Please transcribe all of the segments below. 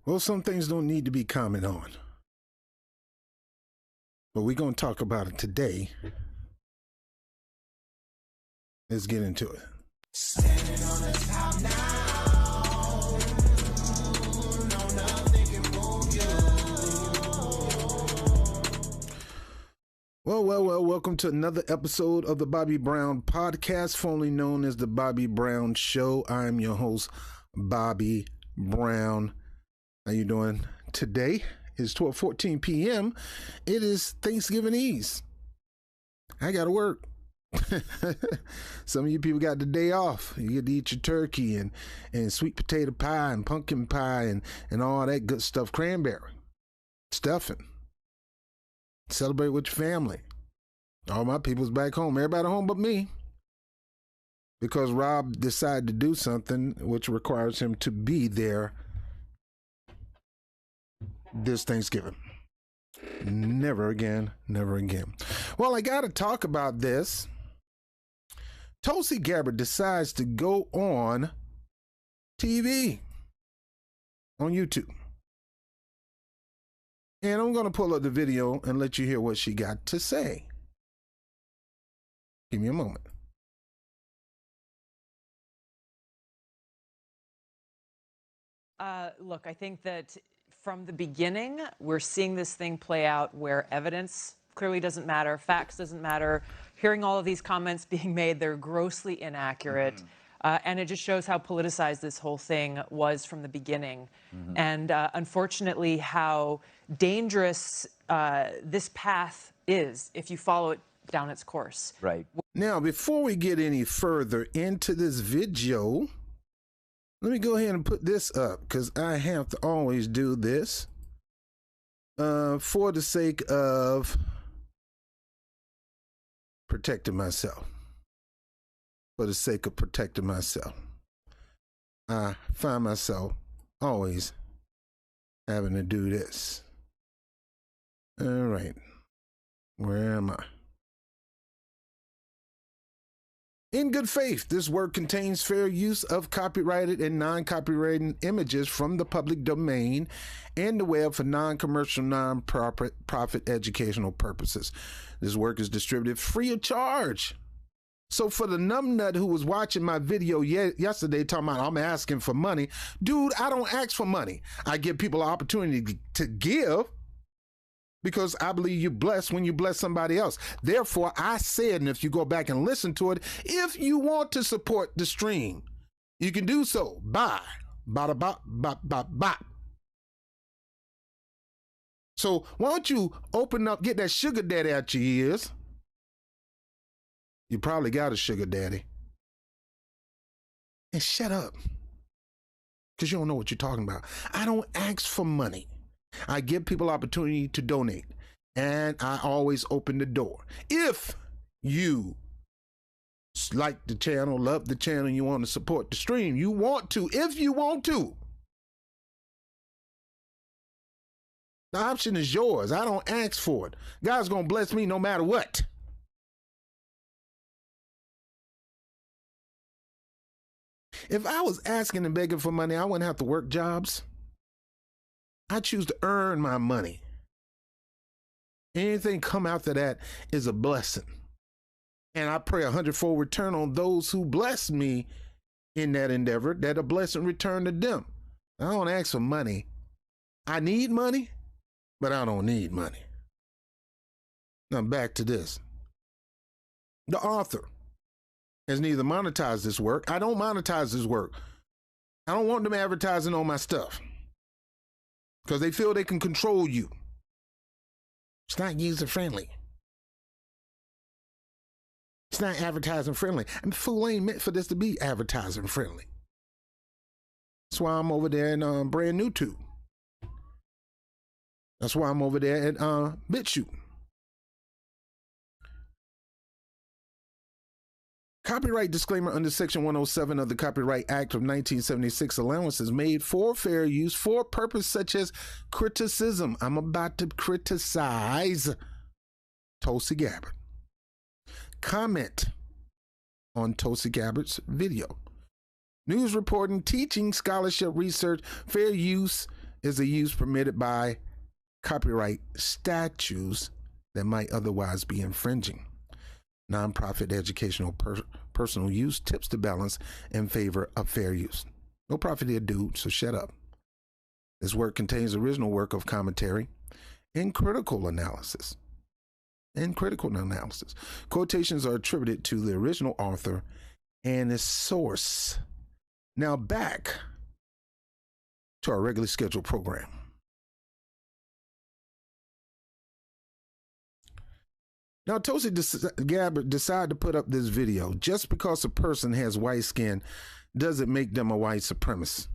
Well, some things don't need to be commented on, but we're going to talk about it today. Let's get into it. Standing on the top now. No, nothing can move you. Well, welcome to another episode of the Bobby Brown Podcast, formerly known as the Bobby Brown Show. I'm your host, Bobby Brown. How you doing today? It's 12:14 p.m. It is Thanksgiving Eve. I got to work. Some of you people got the day off. You get to eat your turkey and sweet potato pie and pumpkin pie and all that good stuff, cranberry, stuffing. Celebrate with your family. All my people's back home. Everybody home but me. Because Rob decided to do something which requires him to be there this Thanksgiving. Never again, never again. Well, I got to talk about this. Tulsi Gabbard decides to go on TV, on YouTube. And I'm going to pull up the video and let you hear what she got to say. Give me a moment. Look, I think that from the beginning, we're seeing this thing play out where evidence clearly doesn't matter, facts doesn't matter. Hearing all of these comments being made, they're grossly inaccurate. And it just shows how politicized this whole thing was from the beginning. And unfortunately, how dangerous this path is if you follow it down its course. Right. Now, before we get any further into this video, let me go ahead and put this up because I have to always do this for the sake of protecting myself. For the sake of protecting myself. I find myself always having to do this. All right. Where am I? In good faith, this work contains fair use of copyrighted and non-copyrighted images from the public domain and the web for non-commercial, non-profit educational purposes. This work is distributed free of charge. So for the numbnut who was watching my video yesterday talking about I'm asking for money, dude, I don't ask for money. I give people an opportunity to give because I believe you're blessed when you bless somebody else. Therefore, I said, and if you go back and listen to it, if you want to support the stream, you can do so by bada bop bop bop bop. So why don't you open up, get that sugar daddy out your ears. You probably got a sugar daddy. And shut up. Because you don't know what you're talking about. I don't ask for money. I give people opportunity to donate. And I always open the door. If you like the channel, love the channel, you want to support the stream, you want to, if you want to. The option is yours. I don't ask for it. God's going to bless me no matter what. If I was asking and begging for money, I wouldn't have to work jobs. I choose to earn my money. Anything come after that is a blessing. And I pray 100-fold return on those who bless me in that endeavor, that a blessing return to them. I don't ask for money. I need money, but I don't need money. Now back to this. The author has neither monetized this work. I don't monetize this work. I don't want them advertising on my stuff because they feel they can control you. It's not user friendly. It's not advertising friendly. And fool ain't meant for this to be advertising friendly. That's why I'm over there in brand new tube. That's why I'm over there at BitChute. Copyright disclaimer under Section 107 of the Copyright Act of 1976. Allowances made for fair use for purpose such as criticism. I'm about to criticize Tulsi Gabbard. Comment on Tulsi Gabbard's video. News reporting, teaching, scholarship, research, fair use, is a use permitted by copyright statutes that might otherwise be infringing. Nonprofit educational personal use tips the balance in favor of fair use. No profit here, dude, so shut up. This work contains original work of commentary and critical analysis. Quotations are attributed to the original author and its source. Now back to our regularly scheduled program. Now, Tulsi Gabbard decided to put up this video. Just because a person has white skin doesn't make them a white supremacist.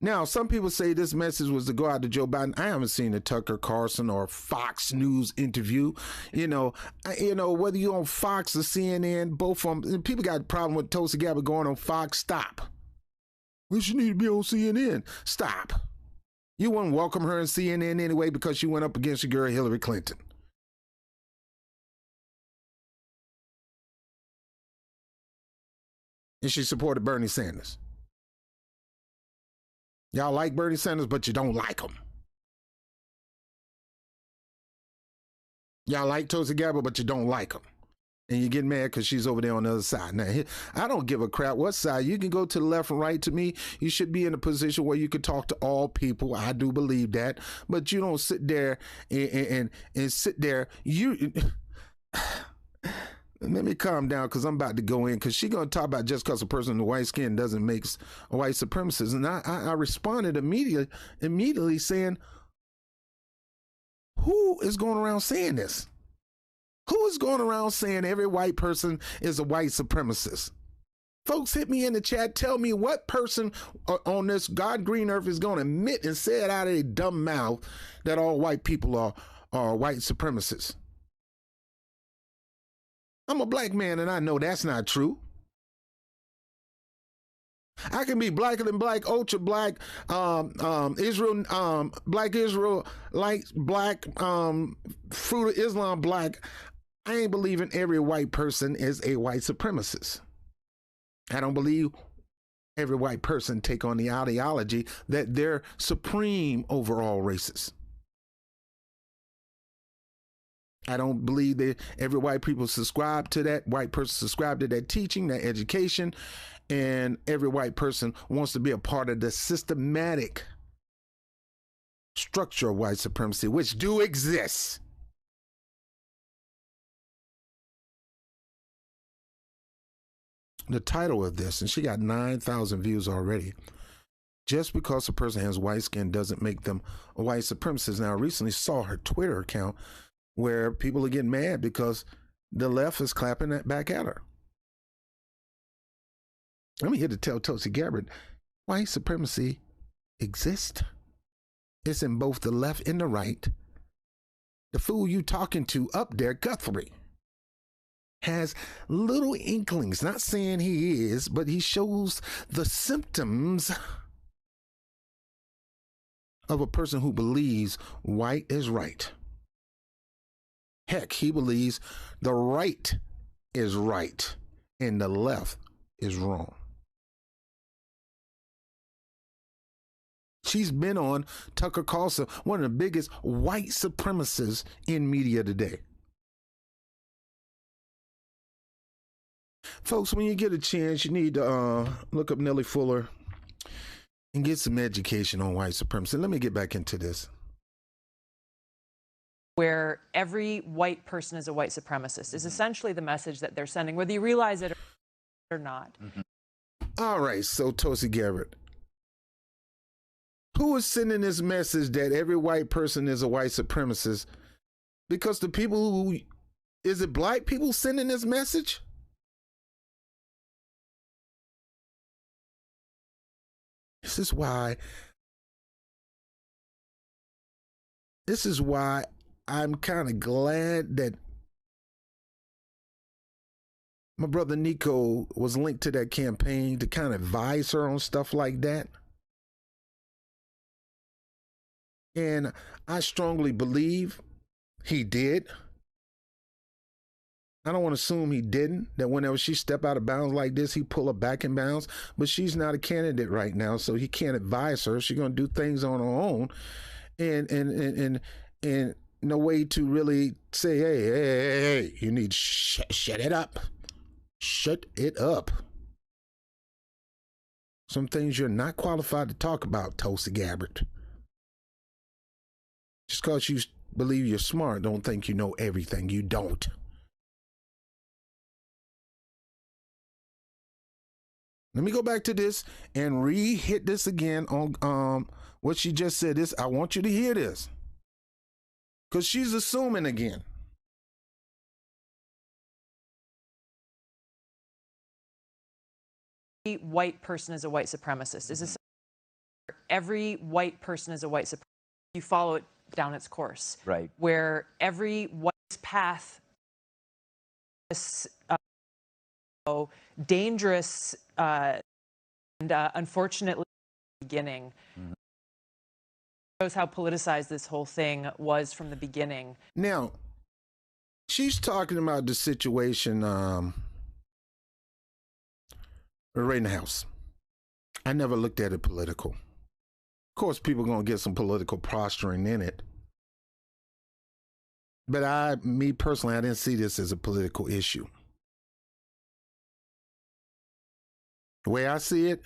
Now, some people say this message was to go out to Joe Biden. I haven't seen a Tucker Carlson or Fox News interview. Whether you're on Fox or CNN, both of them, people got a problem with Tulsi Gabbard going on Fox. Stop. We should need to be on CNN. Stop. You wouldn't welcome her in CNN anyway because she went up against your girl Hillary Clinton. And she supported Bernie Sanders. Y'all like Bernie Sanders, but you don't like him. Y'all like Tulsi Gabbard, but you don't like him. And you get mad because she's over there on the other side. Now, I don't give a crap what side. You can go to the left and right. To me, you should be in a position where you can talk to all people. I do believe that. But you don't sit there and sit there. Let me calm down because I'm about to go in because she's going to talk about just because a person with white skin doesn't make a white supremacist. And I responded immediately saying, who is going around saying this? Who is going around saying every white person is a white supremacist? Folks, hit me in the chat. Tell me what person on this God green earth is going to admit and say it out of their dumb mouth that all white people are white supremacists. I'm a black man and I know that's not true. I can be blacker than black, ultra black, Israel, black Israel, like black, fruit of Islam black. I ain't believing every white person is a white supremacist. I don't believe every white person take on the ideology that they're supreme over all races. I don't believe that every white people subscribe to that. White person subscribe to that teaching, that education, and every white person wants to be a part of the systematic structure of white supremacy, which do exist. The title of this, and she got 9,000 views already. Just because a person has white skin doesn't make them a white supremacist. Now, I recently saw her Twitter account where people are getting mad because the left is clapping that back at her. I'm here to tell Tulsi Gabbard, white supremacy exists. It's in both the left and the right. The fool you talking to up there, Guthrie, has little inklings, not saying he is, but he shows the symptoms of a person who believes white is right. Heck, he believes the right is right and the left is wrong. She's been on Tucker Carlson, one of the biggest white supremacists in media today. Folks, when you get a chance, you need to look up Nellie Fuller and get some education on white supremacy. Let me get back into this. Where every white person is a white supremacist is essentially the message that they're sending, whether you realize it or not. Mm-hmm. All right, so Tulsi Gabbard, who is sending this message that every white person is a white supremacist? Because the people who, is it black people sending this message? This is why I'm kind of glad that my brother Nico was linked to that campaign to kind of advise her on stuff like that. And I strongly believe he did. I don't want to assume he didn't, that whenever she step out of bounds like this, he pull her back in bounds. But she's not a candidate right now, so he can't advise her. She's going to do things on her own. And no way to really say, hey, you need to shut it up. Shut it up. Some things you're not qualified to talk about, Tulsi Gabbard. Just because you believe you're smart, don't think you know everything. You don't. Let me go back to this and re-hit this again on what she just said. This, I want you to hear this. Because she's assuming again. Every white person is a white supremacist. Is this every white person is a white supremacist? You follow it down its course. Right. Where every white path is dangerous and unfortunately beginning. Shows how politicized this whole thing was from the beginning. Now, she's talking about the situation right in the house. I never looked at it political. Of course, people are going to get some political posturing in it. But me personally, I didn't see this as a political issue. The way I see it,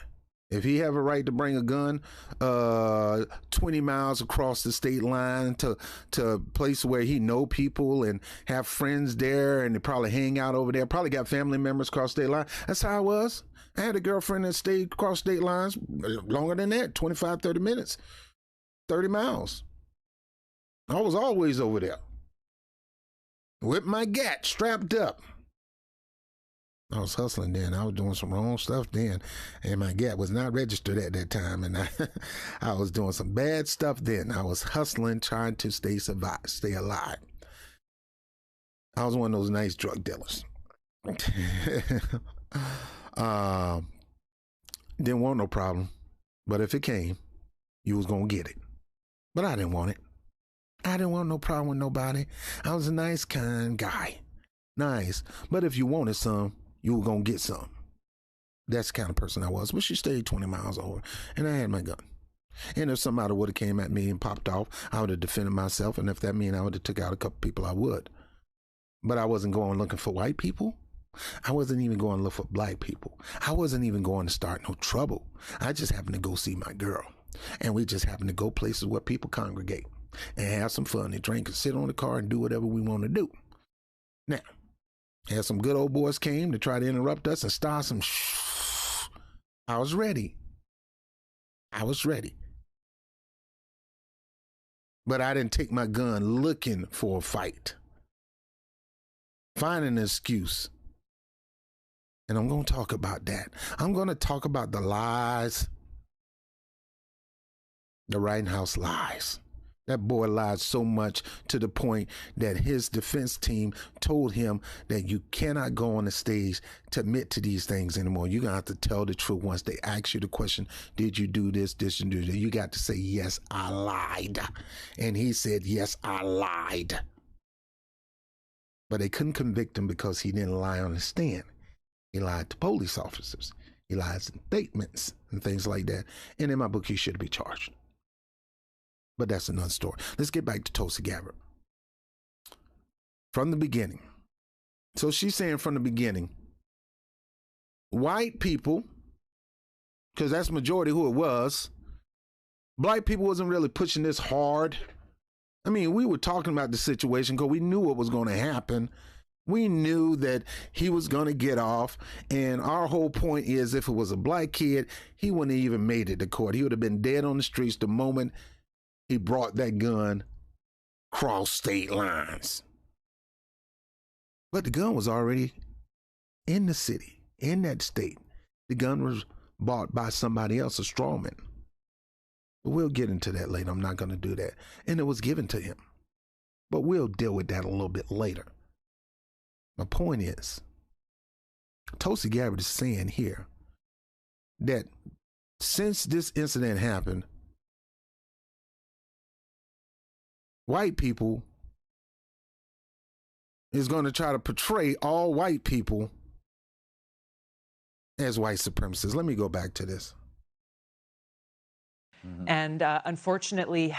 if he have a right to bring a gun 20 miles across the state line to a place where he know people and have friends there and they probably hang out over there, probably got family members across state line. That's how I was. I had a girlfriend that stayed across state lines longer than that, 25, 30 minutes, 30 miles. I was always over there with my gat strapped up. I was hustling then. I was doing some wrong stuff then. And my gat was not registered at that time. And I was doing some bad stuff then. I was hustling, trying to stay alive. I was one of those nice drug dealers. Didn't want no problem. But if it came, you was going to get it. But I didn't want it. I didn't want no problem with nobody. I was a nice, kind guy. Nice. But if you wanted some, you were going to get some. That's the kind of person I was. But she stayed 20 miles over, and I had my gun. And if somebody would have came at me and popped off, I would have defended myself. And if that meant I would have took out a couple people, I would. But I wasn't going looking for white people. I wasn't even going to look for black people. I wasn't even going to start no trouble. I just happened to go see my girl. And we just happened to go places where people congregate and have some fun and drink and sit on the car and do whatever we want to do. Now, as some good old boys came to try to interrupt us and start some I was ready. I was ready. But I didn't take my gun looking for a fight. Find an excuse. And I'm going to talk about that. I'm going to talk about the lies. The Wright House lies. That boy lied so much to the point that his defense team told him that you cannot go on the stage to admit to these things anymore. You're going to have to tell the truth once they ask you the question, did you do this, and do that? You got to say, yes, I lied. And he said, yes, I lied. But they couldn't convict him because he didn't lie on the stand. He lied to police officers. He lies in statements and things like that. And in my book, he should be charged. But that's another story. Let's get back to Tulsi Gabbard. From the beginning. So she's saying from the beginning, white people, because that's majority who it was, black people wasn't really pushing this hard. I mean, we were talking about the situation because we knew what was going to happen. We knew that he was going to get off. And our whole point is if it was a black kid, he wouldn't have even made it to court. He would have been dead on the streets the moment he brought that gun across state lines. But the gun was already in the city, in that state. The gun was bought by somebody else, a strawman. But we'll get into that later. I'm not going to do that. And it was given to him. But we'll deal with that a little bit later. My point is, Tulsi Gabbard is saying here that since this incident happened, white people is going to try to portray all white people as white supremacists. Let me go back to this. And unfortunately,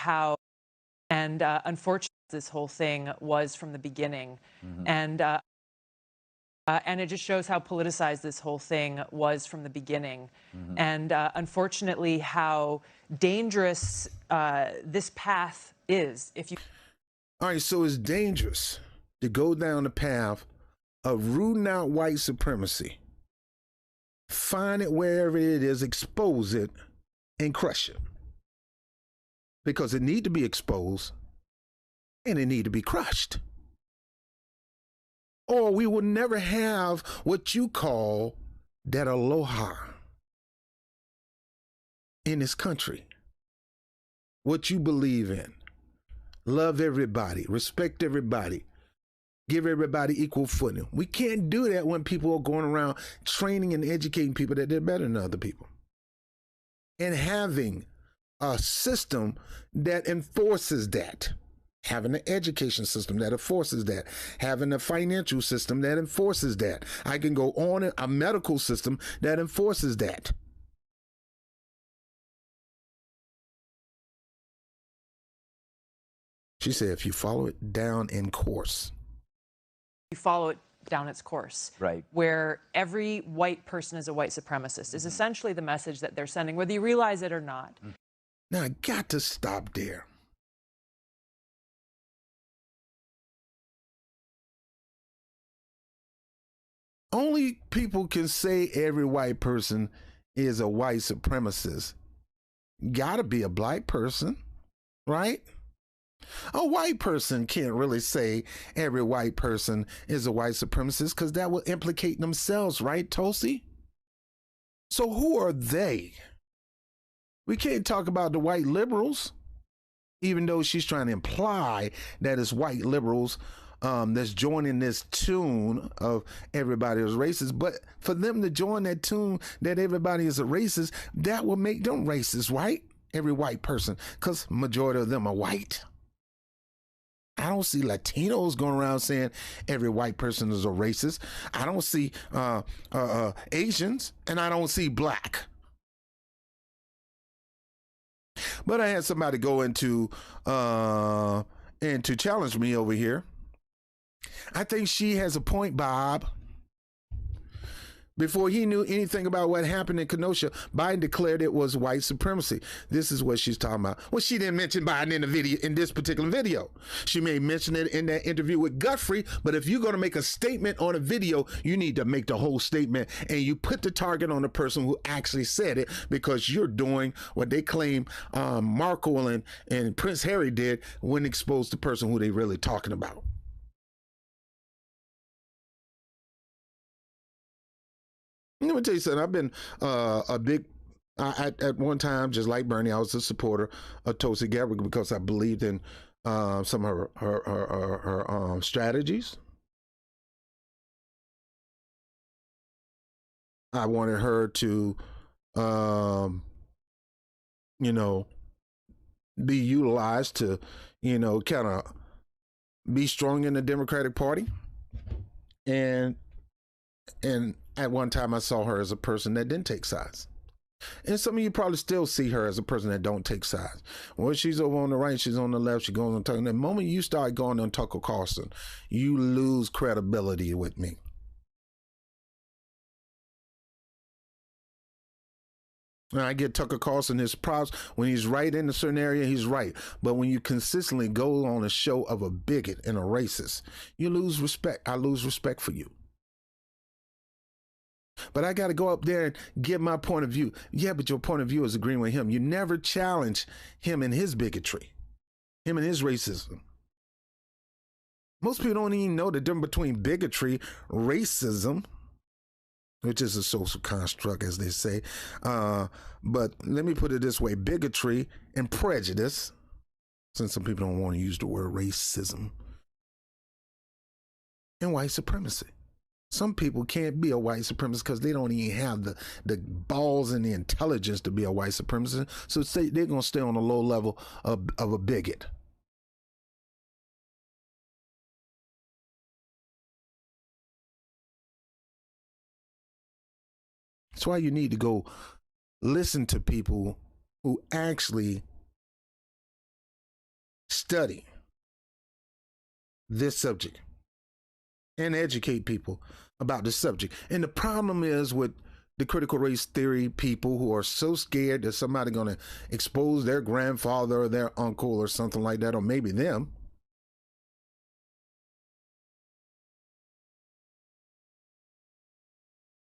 this whole thing was from the beginning. And it just shows how politicized this whole thing was from the beginning. And unfortunately, how dangerous this path is. All right, so it's dangerous to go down the path of rooting out white supremacy. Find it wherever it is, expose it, and crush it. Because it need to be exposed and it need to be crushed. Or we will never have what you call that aloha in this country. What you believe in. Love everybody, respect everybody, give everybody equal footing. We can't do that when people are going around training and educating people that they're better than other people. And having a system that enforces that. Having an education system that enforces that. Having a financial system that enforces that. I can go on, a medical system that enforces that. She said, if you follow it down in course. You follow it down its course. Right. Where every white person is a white supremacist is essentially the message that they're sending, whether you realize it or not. Now, I got to stop there. Only people can say every white person is a white supremacist. Gotta be a black person, right? A white person can't really say every white person is a white supremacist because that will implicate themselves, right, Tulsi? So who are they? We can't talk about the white liberals, even though she's trying to imply that it's white liberals that's joining this tune of everybody is racist. But for them to join that tune that everybody is a racist, that will make them racist, right? Every white person, because majority of them are white. I don't see Latinos going around saying every white person is a racist. I don't see Asians, and I don't see black. But I had somebody go into challenge me over here. I think she has a point, Bob. Before he knew anything about what happened in Kenosha, Biden declared it was white supremacy. This is what she's talking about. Well, she didn't mention Biden in the video, in this particular video. She may mention it in that interview with Guthrie, but if you're going to make a statement on a video, you need to make the whole statement, and you put the target on the person who actually said it, because you're doing what they claim Markle and Prince Harry did when exposed the person who they really talking about. Let me tell you something. I've been at one time, just like Bernie, I was a supporter of Tulsi Gabbard because I believed in some of her strategies. I wanted her to, be utilized to, kind of be strong in the Democratic Party. And at one time I saw her as a person that didn't take sides. And some of you probably still see her as a person that don't take sides. Well, she's over on the right, she's on the left, she goes on Tucker. The moment you start going on Tucker Carlson, you lose credibility with me. Now, I get Tucker Carlson his props. When he's right in a certain area, he's right. But when you consistently go on a show of a bigot and a racist, you lose respect. I lose respect for you. But I got to go up there and give my point of view. Yeah, but your point of view is agreeing with him. You never challenge him in his bigotry, him and his racism. Most people don't even know the difference between bigotry, racism, which is a social construct, as they say. But let me put it this way, bigotry and prejudice, since some people don't want to use the word racism, and white supremacy. Some people can't be a white supremacist because they don't even have the balls and the intelligence to be a white supremacist. So they're going to stay on a low level of a bigot. That's why you need to go listen to people who actually study this subject and educate people about the subject. And the problem is with the critical race theory people who are so scared that somebody's going to expose their grandfather or their uncle or something like that, or maybe them.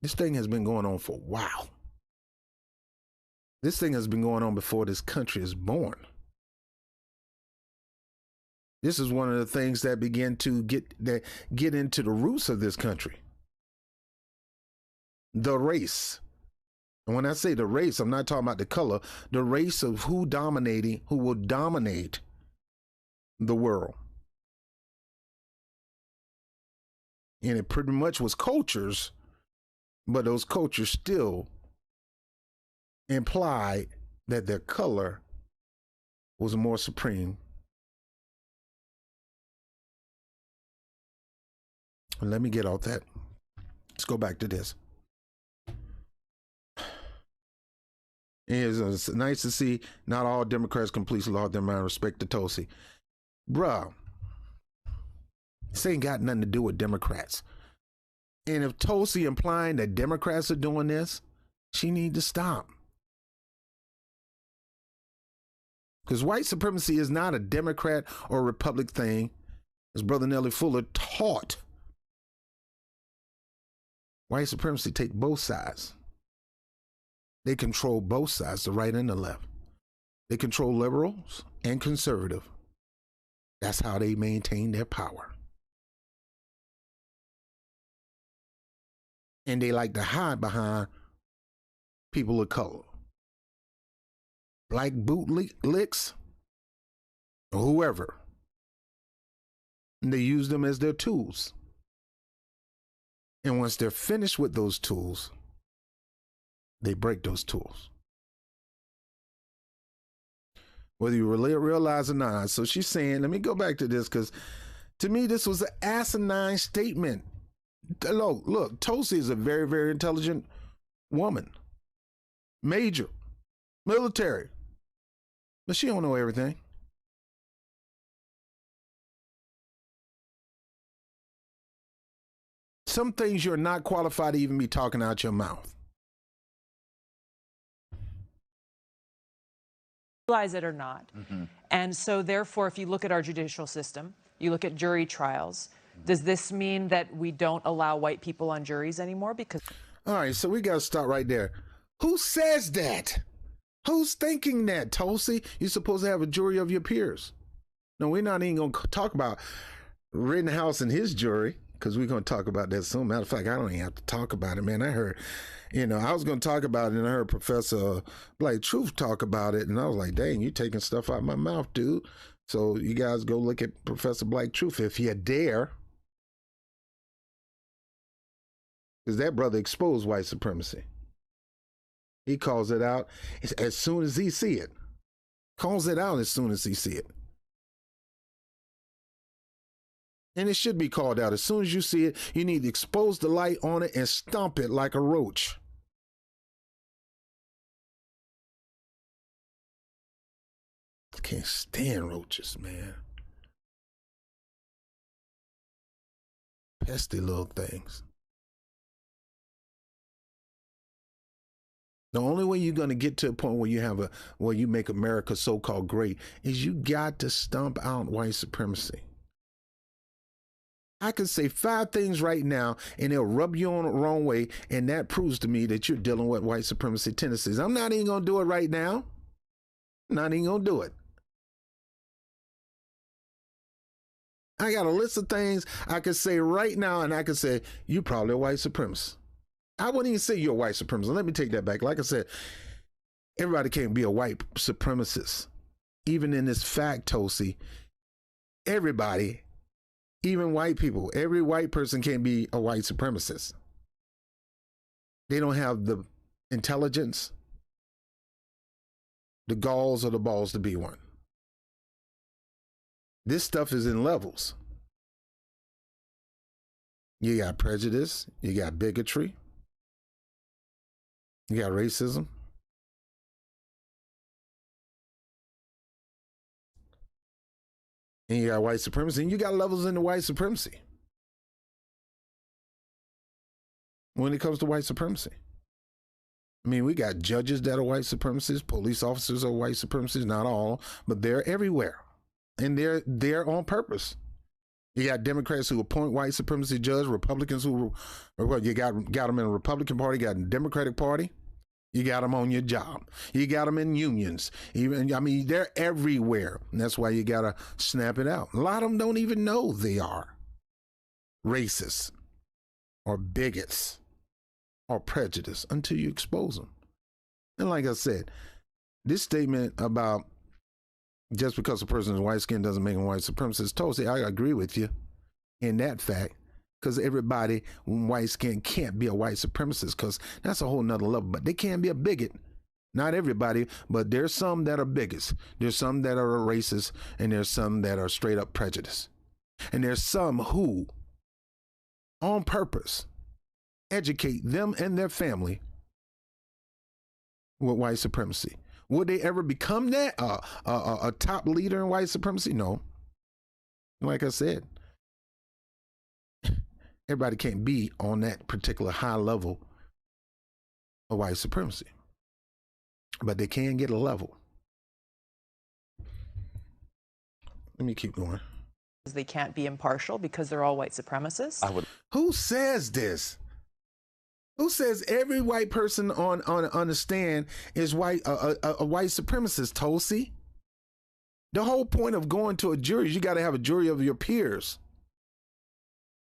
This thing has been going on for a while. This thing has been going on before this country is born. This is one of the things that begin to get into the roots of this country. The race. And when I say the race, I'm not talking about the color. The race of who will dominate the world. And it pretty much was cultures, but those cultures still implied that their color was more supreme. Let me get off that. Let's go back to this. It's nice to see not all Democrats completely lost their mind. Respect to Tulsi. Bruh, this ain't got nothing to do with Democrats. And if Tulsi implying that Democrats are doing this, she need to stop. Because white supremacy is not a Democrat or Republic thing, as Brother Nelly Fuller taught. White supremacy take both sides. They control both sides, the right and the left. They control liberals and conservative. That's how they maintain their power. And they like to hide behind people of color. Black bootlicks, or whoever. And they use them as their tools. And once they're finished with those tools, they break those tools. Whether you realize or not. So she's saying, let me go back to this, because to me, this was an asinine statement. Look, Tulsi is a very, very intelligent woman. Major. Military. But she don't know everything. Some things you're not qualified to even be talking out your mouth. Realize it or not. Mm-hmm. And so therefore, if you look at our judicial system, you look at jury trials, does this mean that we don't allow white people on juries anymore? Because all right, so we got to start right there. Who says that? Who's thinking that, Tulsi? You're supposed to have a jury of your peers. No, we're not even going to talk about Rittenhouse and his jury, because we're going to talk about that soon. Matter of fact, I don't even have to talk about it, man. I heard, I was going to talk about it, and I heard Professor Black Truth talk about it, and I was like, dang, you taking stuff out of my mouth, dude. So you guys go look at Professor Black Truth if you dare. Because that brother exposed white supremacy. He calls it out as soon as he see it. Calls it out as soon as he see it. And it should be called out. As soon as you see it, you need to expose the light on it and stomp it like a roach. I can't stand roaches, man. Pesky little things. The only way you're going to get to a point where you make America so-called great is you got to stomp out white supremacy. I could say 5 things right now and it'll rub you on the wrong way, and that proves to me that you're dealing with white supremacy tendencies. I'm not even going to do it right now. I'm not even going to do it. I got a list of things I could say right now, and I could say, you probably a white supremacist. I wouldn't even say you're a white supremacist. Let me take that back. Like I said, everybody can't be a white supremacist. Even in this fact, Tulsi, everybody, even white people, every white person can't be a white supremacist. They don't have the intelligence, the galls, or the balls to be one. This stuff is in levels. You got prejudice, you got bigotry, You got racism. And you got white supremacy. And you got levels in the white supremacy when it comes to white supremacy. I mean, we got judges that are white supremacists, police officers are white supremacists, not all, but they're everywhere. And they're on purpose. You got Democrats who appoint white supremacy judges, Republicans who, you got them in the Republican Party, got in the Democratic Party. You got them on your job. You got them in unions. They're everywhere. And that's why you got to snap it out. A lot of them don't even know they are racist or bigots or prejudiced until you expose them. And like I said, this statement about just because a person is white skin doesn't make them white supremacist, Tulsi, I agree with you in that fact, because everybody white skin can't be a white supremacist, because that's a whole nother level. But they can be a bigot. Not everybody, but there's some that are bigots. There's some that are racist, and there's some that are straight up prejudiced. And there's some who, on purpose, educate them and their family with white supremacy. Would they ever become that? A top leader in white supremacy? No. Like I said, everybody can't be on that particular high level of white supremacy. But they can get a level. Let me keep going. They can't be impartial because they're all white supremacists. Who says this? Who says every white person on the stand is white, a white supremacist, Tulsi? The whole point of going to a jury is you got to have a jury of your peers.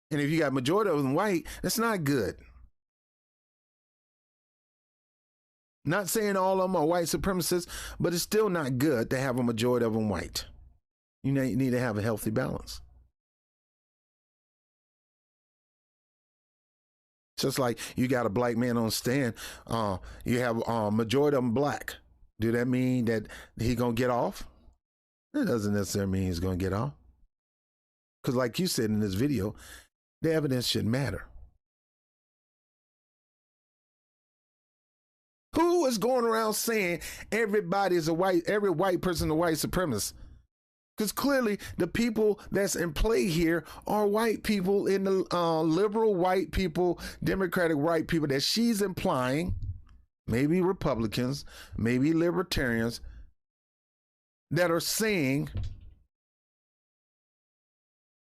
And if you got majority of them white, that's not good. Not saying all of them are white supremacists, but it's still not good to have a majority of them white. You need to have a healthy balance. Just like you got a black man on stand, you have majority of them black. Do that mean that he gonna get off? That doesn't necessarily mean he's gonna get off. Because like you said in this video, the evidence should matter. Who is going around saying every white person is a white supremacist? Because clearly the people that's in play here are white people in the liberal white people, Democratic white people that she's implying, maybe Republicans, maybe libertarians, that are saying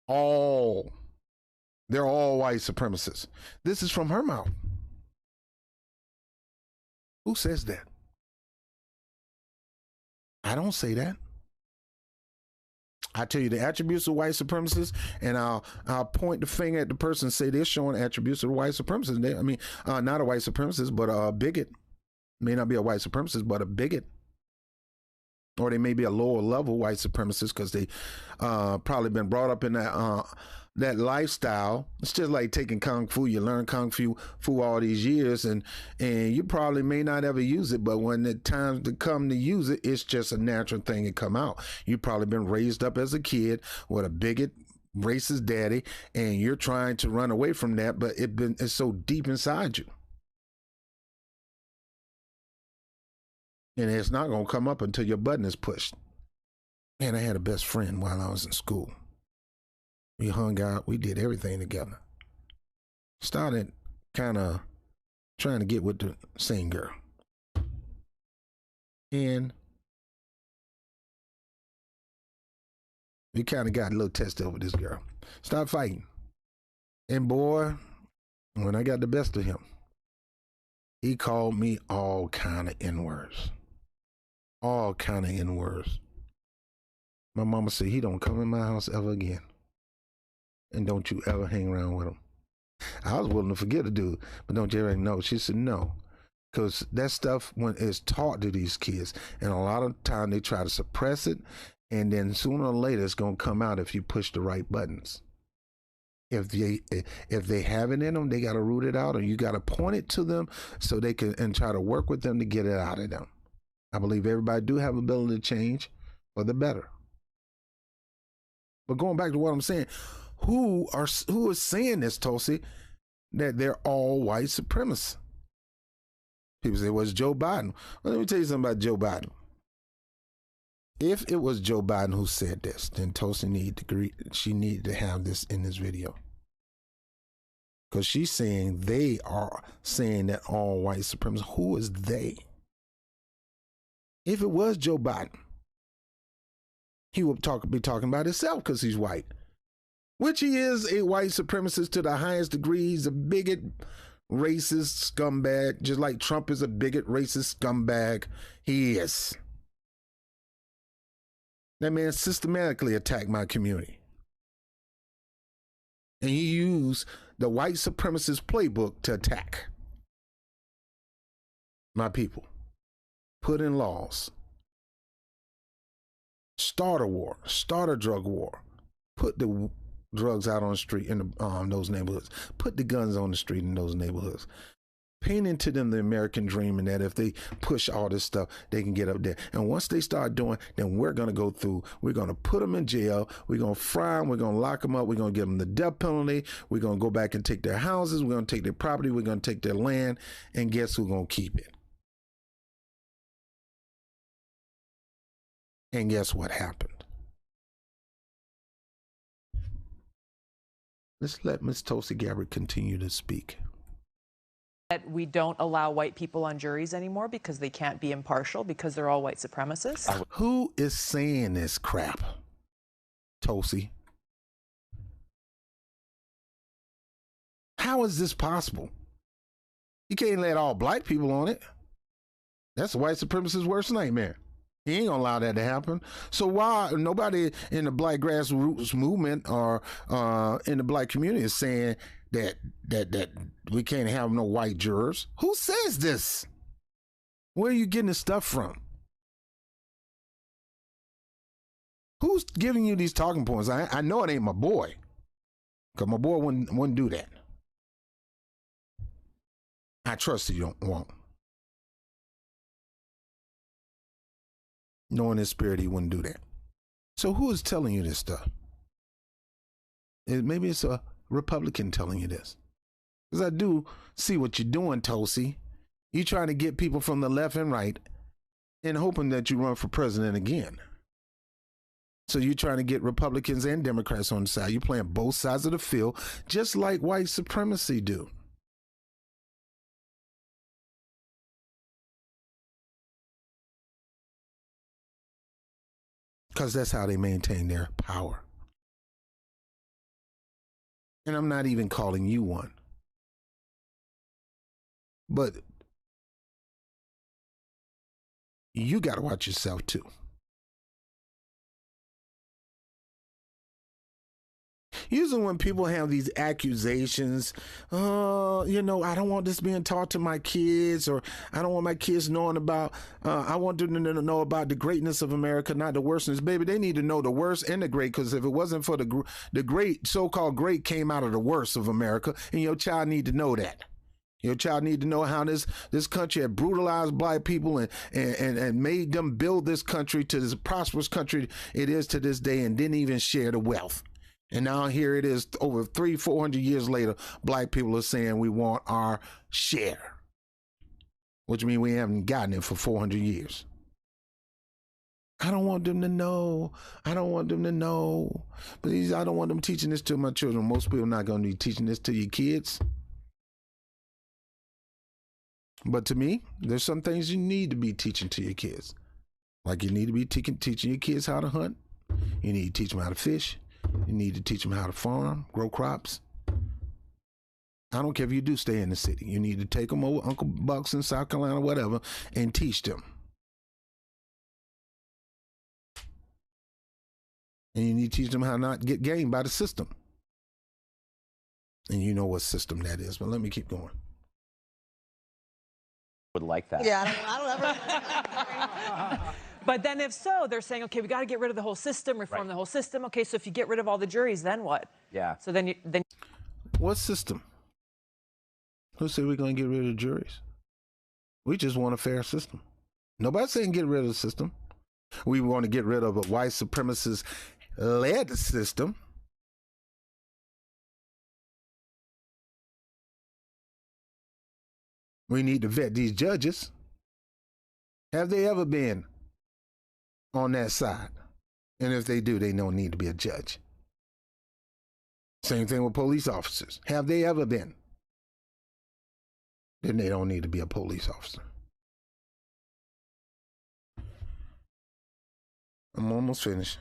they're all white supremacists. This is from her mouth. Who says that? I don't say that. I tell you the attributes of white supremacists, and I'll point the finger at the person and say they're showing attributes of white supremacists. Not a white supremacist, but a bigot. May not be a white supremacist, but a bigot. Or they may be a lower level white supremacist because they probably been brought up in that lifestyle. It's just like taking kung fu. You learn kung fu all these years, and you probably may not ever use it, but when the time to come to use it, it's just a natural thing to come out. You've probably been raised up as a kid with a bigot, racist daddy, and you're trying to run away from that, but it's so deep inside you. And it's not going to come up until your button is pushed. Man, I had a best friend while I was in school. We hung out. We did everything together. Started kind of trying to get with the same girl. And we kind of got a little tested over this girl. Started fighting. And boy, when I got the best of him, he called me all kind of N-words. All kind of N-words. My mama said, he don't come in my house ever again. And don't you ever hang around with him. I was willing to forget the dude, but don't you ever know? She said no. Because that stuff when it's taught to these kids, and a lot of time they try to suppress it, and then sooner or later it's going to come out if you push the right buttons. If they have it in them, they got to root it out, or you got to point it to them so they can and try to work with them to get it out of them. I believe everybody do have ability to change for the better. But going back to what I'm saying, who is saying this, Tulsi, that they're all white supremacists? People say, well, it's Joe Biden. Well, let me tell you something about Joe Biden. If it was Joe Biden who said this, then Tulsi needed to have this in this video. Because she's saying they are saying that all white supremacists. Who is they? If it was Joe Biden, he would be talking about himself because he's white. Which he is a white supremacist to the highest degree. He's a bigot, racist scumbag, just like Trump is a bigot, racist scumbag. He is. That man systematically attacked my community. And he used the white supremacist playbook to attack my people. Put in laws. Start a war. Start a drug war. Put the drugs out on the street in those neighborhoods. Put the guns on the street in those neighborhoods. Paint into them the American dream, and that if they push all this stuff, they can get up there. And once they start doing, then we're going to go through. We're going to put them in jail. We're going to fry them. We're going to lock them up. We're going to give them the death penalty. We're going to go back and take their houses. We're going to take their property. We're going to take their land. And guess who's going to keep it? And guess what happened? Let's let Ms. Tulsi Gabbard continue to speak. That we don't allow white people on juries anymore because they can't be impartial because they're all white supremacists. Who is saying this crap? Tulsi. How is this possible? You can't let all black people on it. That's the white supremacist's worst nightmare. He ain't gonna allow that to happen. So why nobody in the black grassroots movement or in the black community is saying that we can't have no white jurors? Who says this? Where are you getting this stuff from? Who's giving you these talking points? I know it ain't my boy, because my boy wouldn't do that. I trust you won't. Knowing his spirit, he wouldn't do that. So who is telling you this stuff? Maybe it's a Republican telling you this. Because I do see what you're doing, Tulsi. You're trying to get people from the left and right and hoping that you run for president again. So you're trying to get Republicans and Democrats on the side. You're playing both sides of the field, just like white supremacy do. Because that's how they maintain their power. And I'm not even calling you one. But you got to watch yourself too. Usually when people have these accusations, I don't want this being taught to my kids, or I don't want my kids knowing about, I want them to know about the greatness of America, not the worstness. Baby, they need to know the worst and the great, because if it wasn't for the great, so-called great came out of the worst of America, and your child need to know that. Your child need to know how this country had brutalized black people and made them build this country to this prosperous country it is to this day, and didn't even share the wealth. And now here it is, over 300-400 years later, black people are saying we want our share, which means we haven't gotten it for 400 years. I don't want them to know. I don't want them to know. Please, I don't want them teaching this to my children. Most people are not going to be teaching this to your kids. But to me, there's some things you need to be teaching to your kids. Like you need to be teaching your kids how to hunt. You need to teach them how to fish. You need to teach them how to farm, grow crops. I don't care if you do stay in the city. You need to take them over Uncle Buck's in South Carolina, whatever, and teach them. And you need to teach them how not to get gamed by the system. And you know what system that is. But let me keep going. Would like that. Yeah, I don't ever. But then if so, they're saying, okay, we got to get rid of the whole system, reform the whole system. Okay, so if you get rid of all the juries, then what? Yeah. So then What system? Who said we're going to get rid of juries? We just want a fair system. Nobody's saying get rid of the system. We want to get rid of a white supremacist-led system. We need to vet these judges. Have they ever been on that side? And if they do, they don't need to be a judge. Same thing with police officers. Have they ever been? Then they don't need to be a police officer. I'm almost finished.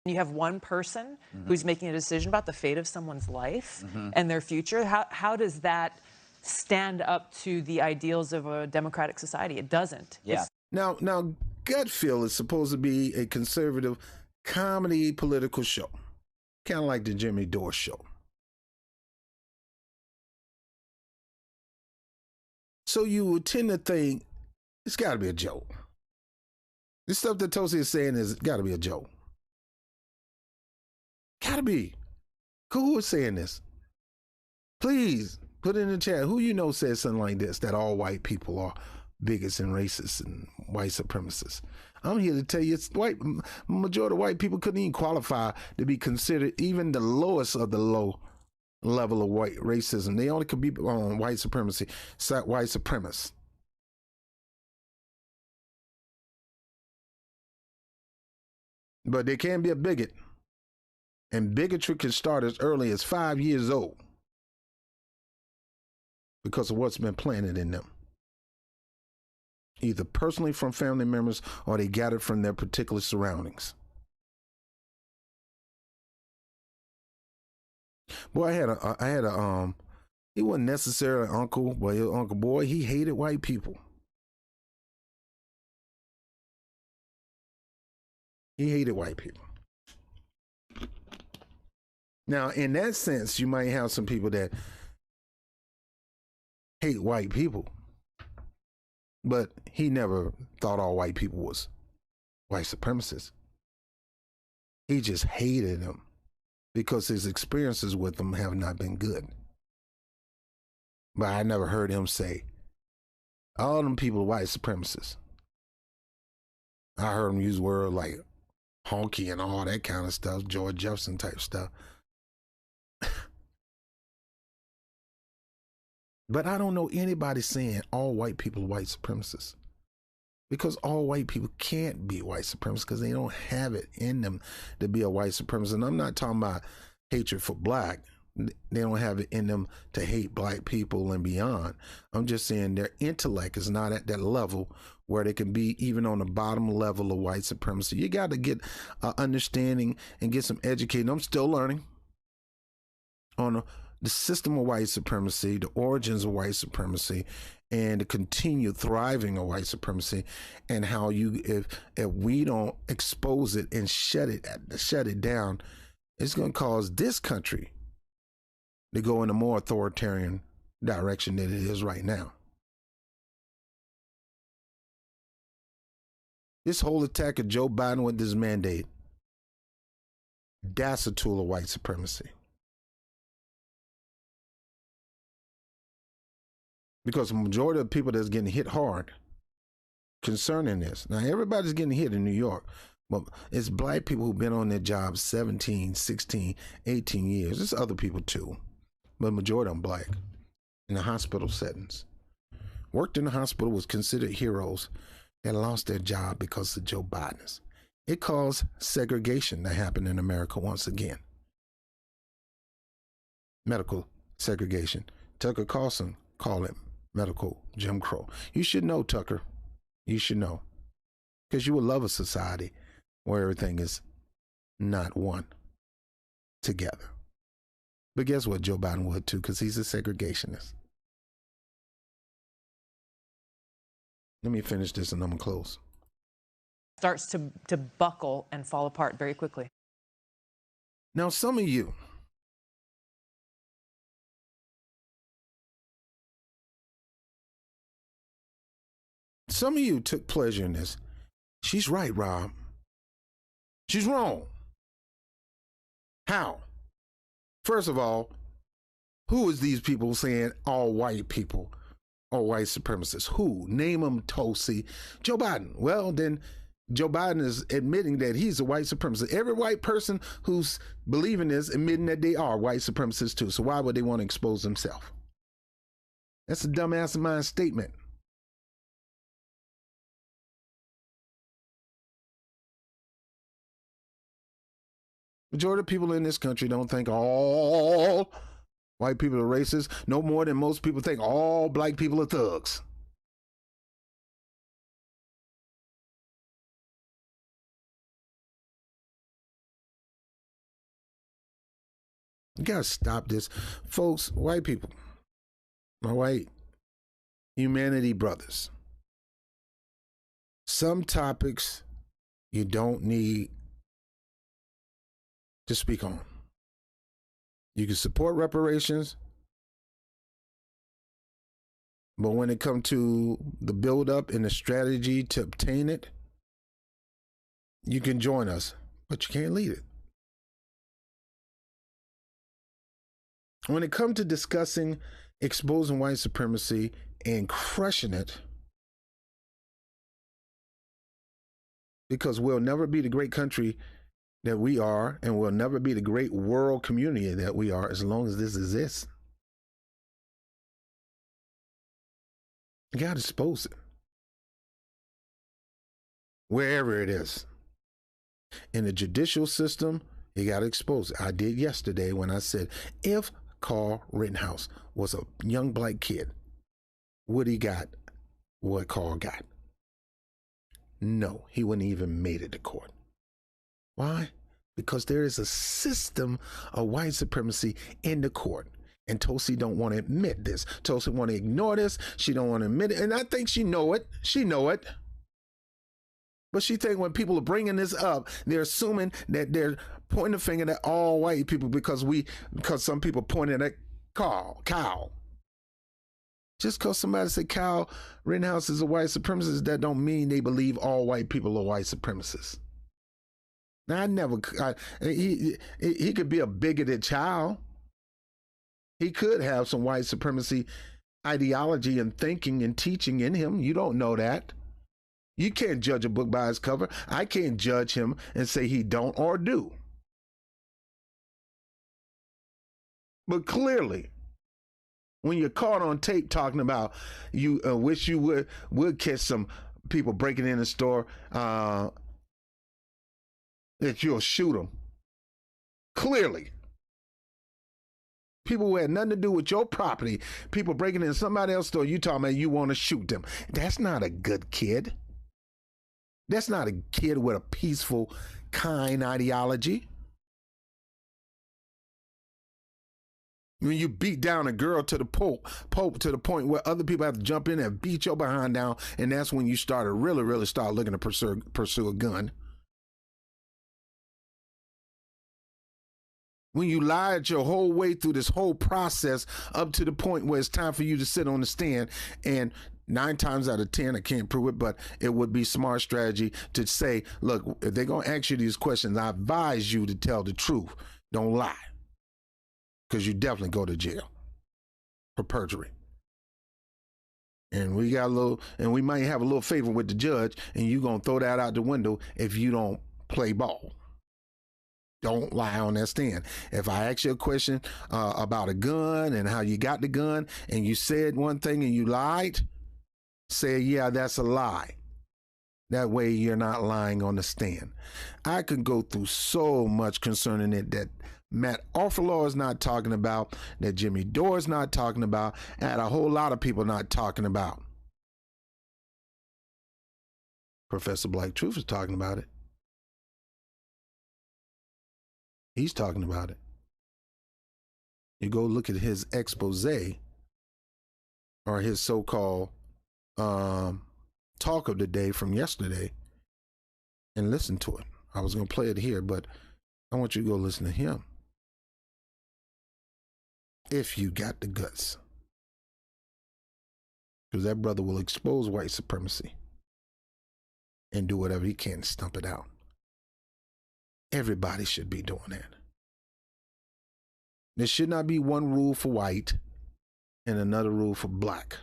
You have one person who's making a decision about the fate of someone's life and their future. How does that stand up to the ideals of a democratic society? It doesn't. Yeah. Now, Gut Feel is supposed to be a conservative comedy political show, kind of like the Jimmy Dore show. So you would tend to think it's got to be a joke. This stuff that Tulsi is saying is got to be a joke. Got to be. Who is saying this? Please put it in the chat. Who you know says something like this, that all white people are bigots and racists and white supremacists. I'm here to tell you, it's white. Majority of white people couldn't even qualify to be considered even the lowest of the low level of white racism. They only could be on white supremacy, white supremacists. But they can be a bigot. And bigotry can start as early as 5 years old because of what's been planted in them, either personally from family members or they got it from their particular surroundings. Boy, I had a he wasn't necessarily an uncle, but his uncle boy, he hated white people. He hated white people. Now, in that sense, you might have some people that hate white people, but he never thought all white people was white supremacists. He just hated them because his experiences with them have not been good. But I never heard him say, all them people are white supremacists. I heard him use words like honky and all that kind of stuff, George Jefferson type stuff. But I don't know anybody saying all white people are white supremacists, because all white people can't be white supremacists because they don't have it in them to be a white supremacist. And I'm not talking about hatred for black. They don't have it in them to hate black people and beyond. I'm just saying their intellect is not at that level where they can be even on the bottom level of white supremacy. You got to get understanding and get some educating. I'm still learning on the system of white supremacy, the origins of white supremacy, and the continued thriving of white supremacy, and how if we don't expose it and shut it down, it's going to cause this country to go in a more authoritarian direction than it is right now. This whole attack of Joe Biden with this mandate, that's a tool of white supremacy. Because the majority of people that's getting hit hard concerning this. Now, everybody's getting hit in New York, but it's black people who've been on their jobs 17, 16, 18 years. There's other people too, but the majority of them black in the hospital settings. Worked in the hospital, was considered heroes that lost their job because of Joe Biden's. It caused segregation to happen in America once again. Medical segregation. Tucker Carlson called it medical Jim Crow. You should know, Tucker. You should know. Because you would love a society where everything is not one together. But guess what? Joe Biden would too, because he's a segregationist. Let me finish this and I'm going to close. Starts to buckle and fall apart very quickly. Now, some of you, took pleasure in this. She's right, Rob. She's wrong. How? First of all, who is these people saying all white people are white supremacists? Who? Name them, Tulsi. Joe Biden. Well, then Joe Biden is admitting that he's a white supremacist. Every white person who's believing this admitting that they are white supremacists too. So why would they want to expose themselves? That's a dumb asinine statement. Majority of people in this country don't think all white people are racist, no more than most people think all black people are thugs. You gotta stop this. Folks, white people, my white humanity brothers, some topics you don't need to speak on. You can support reparations, but when it comes to the build-up and the strategy to obtain it, you can join us, but you can't lead it. When it comes to discussing exposing white supremacy and crushing it, because we'll never be the great country that we are, and we'll never be the great world community that we are as long as this exists. You got to expose it. Wherever it is. In the judicial system, you got to expose it. I did yesterday when I said, if Carl Rittenhouse was a young black kid, would he got what Carl got? No, he wouldn't even made it to court. Why? Because there is a system of white supremacy in the court. And Tulsi don't want to admit this. Tulsi want to ignore this. She don't want to admit it. And I think she know it. She know it. But she think when people are bringing this up, they're assuming that they're pointing the finger at all white people because some people pointed at Kyle. Just because somebody said Kyle Rittenhouse is a white supremacist, that don't mean they believe all white people are white supremacists. Now, he could be a bigoted child. He could have some white supremacy ideology and thinking and teaching in him. You don't know that. You can't judge a book by its cover. I can't judge him and say he don't or do. But clearly, when you're caught on tape talking about you wish you would catch some people breaking in the store, that you'll shoot them. Clearly. People who had nothing to do with your property, people breaking in somebody else's store, you talking about you want to shoot them. That's not a good kid. That's not a kid with a peaceful, kind ideology. When you beat down a girl to the Pope to the point where other people have to jump in and beat your behind down, and that's when you really start looking to pursue a gun. When you lied your whole way through this whole process up to the point where it's time for you to sit on the stand, and 9 times out of 10, I can't prove it, but it would be smart strategy to say, look, if they're going to ask you these questions, I advise you to tell the truth. Don't lie. Because you definitely go to jail for perjury. And we might have a little favor with the judge, and you're going to throw that out the window if you don't play ball. Don't lie on that stand. If I ask you a question about a gun and how you got the gun, and you said one thing and you lied, say, yeah, that's a lie. That way you're not lying on the stand. I can go through so much concerning it that Matt Orfalaw is not talking about, that Jimmy Dore is not talking about, and a whole lot of people not talking about. Professor Black Truth is talking about it. He's talking about it. You go look at his expose or his so-called talk of the day from yesterday and listen to it. I was going to play it here, but I want you to go listen to him. If you got the guts. Because that brother will expose white supremacy and do whatever he can to stump it out. Everybody should be doing that. There should not be one rule for white and another rule for black.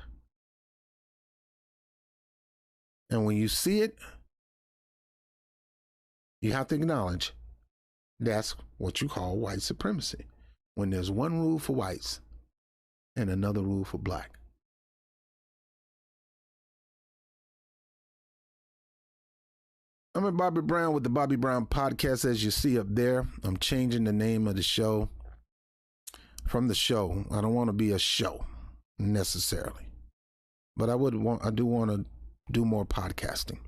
And when you see it, you have to acknowledge that's what you call white supremacy. When there's one rule for whites and another rule for black. I'm at Bobby Brown with the Bobby Brown Podcast. As you see up there, I'm changing the name of the show from the show. I don't want to be a show necessarily, but I do want to do more podcasting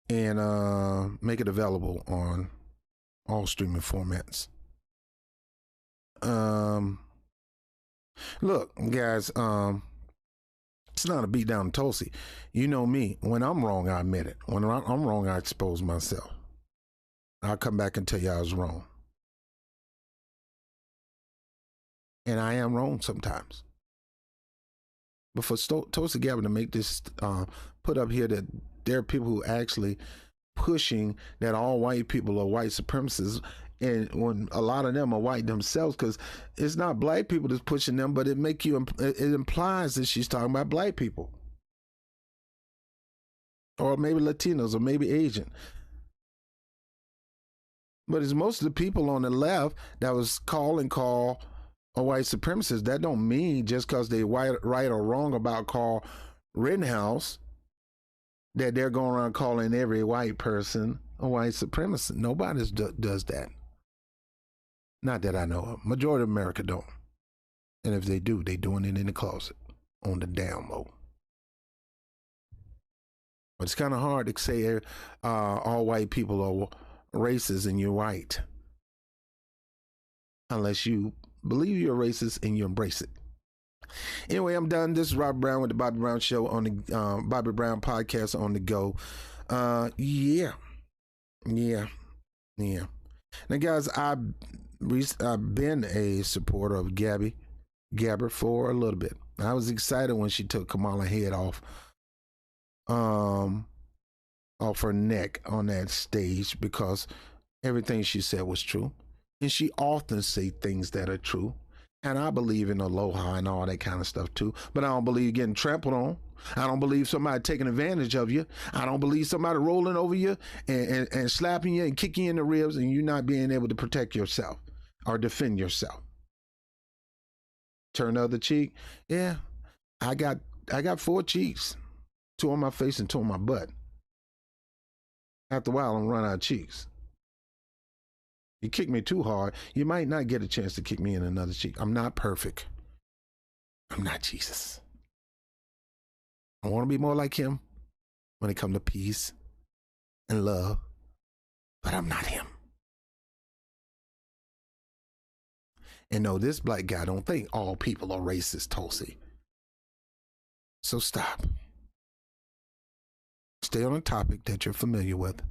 and make it available on all streaming formats. Look, guys, it's not a beat down Tulsi. You know me. When I'm wrong, I admit it. When I'm wrong, I expose myself. I'll come back and tell you I was wrong. And I am wrong sometimes. But for Tulsi Gabbard to make this, put up here that there are people who actually pushing that all white people are white supremacists, and when a lot of them are white themselves, because it's not black people that's pushing them, but it implies that she's talking about black people, or maybe Latinos, or maybe Asian. But it's most of the people on the left that was call a white supremacist. That don't mean just because they right or wrong about Carl Rittenhouse that they're going around calling every white person a white supremacist. Nobody does that. Not that I know of. Majority of America don't. And if they do, they doing it in the closet on the down low. But it's kind of hard to say all white people are racist and you're white. Unless you believe you're racist and you embrace it. Anyway, I'm done. This is Rob Brown with the Bobby Brown Show on the Bobby Brown Podcast on the go. Yeah. Now, guys, I've been a supporter of Gabbard for a little bit. I was excited when she took Kamala head off her neck on that stage, because everything she said was true. And she often say things that are true. And I believe in aloha and all that kind of stuff too. But I don't believe getting trampled on. I don't believe somebody taking advantage of you. I don't believe somebody rolling over you and slapping you and kicking you in the ribs and you not being able to protect yourself or defend yourself. Turn the other cheek. Yeah, I got 4 cheeks. 2 on my face and 2 on my butt. After a while, I'm run out of cheeks. You kick me too hard, you might not get a chance to kick me in another cheek. I'm not perfect. I'm not Jesus. I want to be more like him when it comes to peace and love, but I'm not him. And no, this black guy don't think all people are racist, Tulsi. So stop. Stay on a topic that you're familiar with.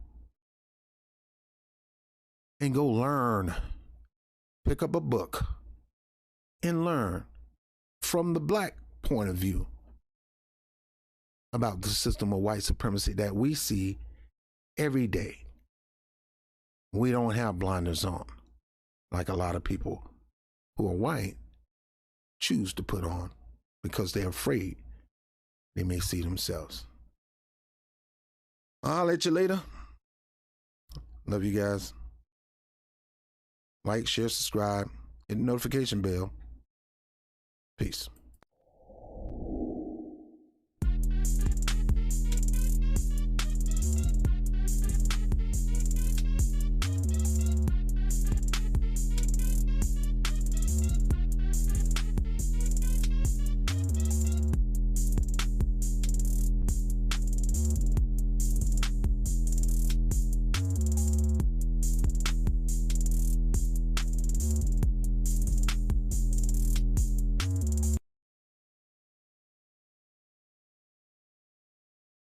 And go learn. Pick up a book and learn from the black point of view about the system of white supremacy that we see every day. We don't have blinders on like a lot of people who are white choose to put on because they're afraid they may see themselves. I'll let you later. Love you guys. Like, share, subscribe, hit the notification bell. Peace.